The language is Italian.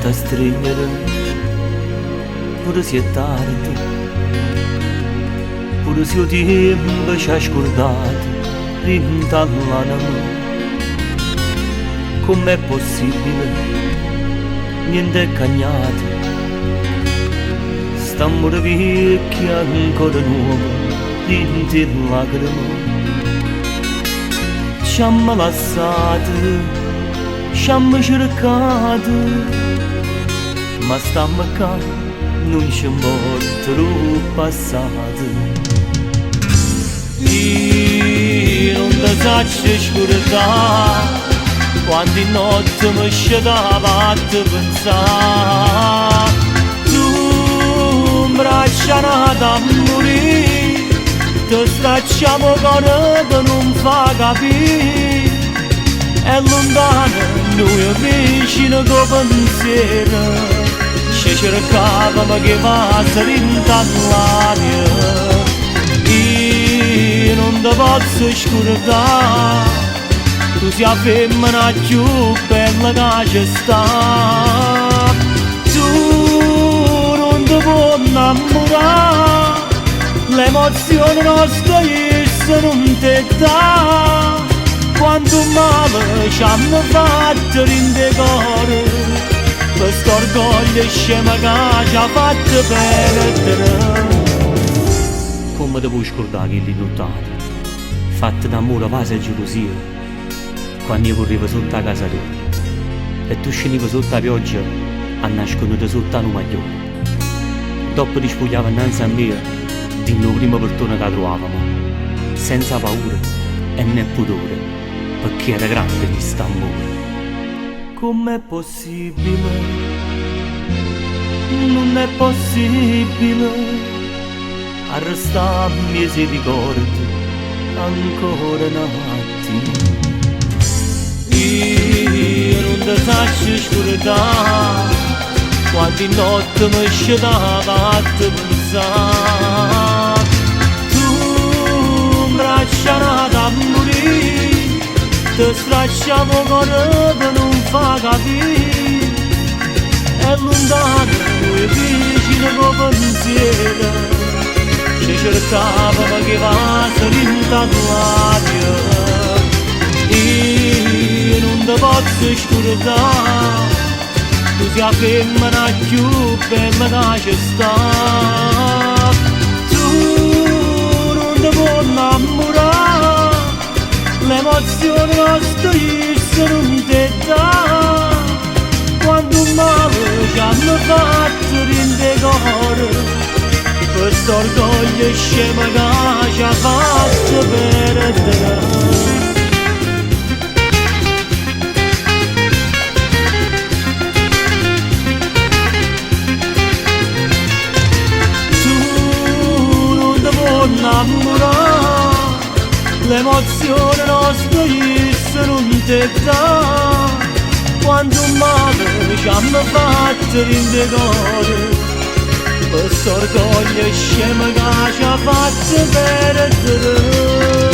a stringere, pure se è tardi, pure se il tempo ci ha scordato, rintangl'anima. Com'è possibile? Niente è cagnato, stiamo vecchi ancora nuovi, denti lacrime. Ci hanno lasciato, ci hanno cercato, ma stiamo qua, non ci importa il passato. Io non ti faccio scordare quando in notte mi scendava a te pensare. Tu mi braccia nata a morire, ti stracciamo cuore che non fa capire. È lontano, noi vicino con pensiero, ci cercavamo che passa rintangl'aria. Io non ti posso scordare, tu sei la femmina più bella che ci sta. Tu non ti puoi innamorare, l'emozione nostra se non ti dà. Quanto male ci hanno fatto in decoro, questo orgoglio scemo che ci ha fatto perdere. Come ti puoi scordare che li lottati, fatti d'amore, pace e gelosia, quando io correvo sotto la casa tua e tu scendevi sotto la pioggia a nascondere sotto la maglione. Dopo ti spogliava innanzi a me, dillo prima persona che trovavamo, senza paura e né pudore, perché era grande questo amore. Com'è possibile? Non è possibile arrestarmi se ricordi ancora una mattina. Io non ti faccio scordare quando in notte mi scendava a te pensare. Tu mi braccia nata a morire, ti stracciamo cuore che non fa capire. È lontano, noi vicino con pensiero, ci cercavamo che passa rintangl'aria. Io non ti posso scordare, tu sei la femmina più bella che ci sta. Tu non ti puoi innamorare, l'emozione nostra se non ti dà. Quando male ci hanno fatto in decoro, questo orgoglio scemo che ci ha fatto perdere. Innamorare, l'emozione nostra se non ti dà. Quando male ci hanno fatto in decoro, questo orgoglio scemo che ci ha fatto perdere.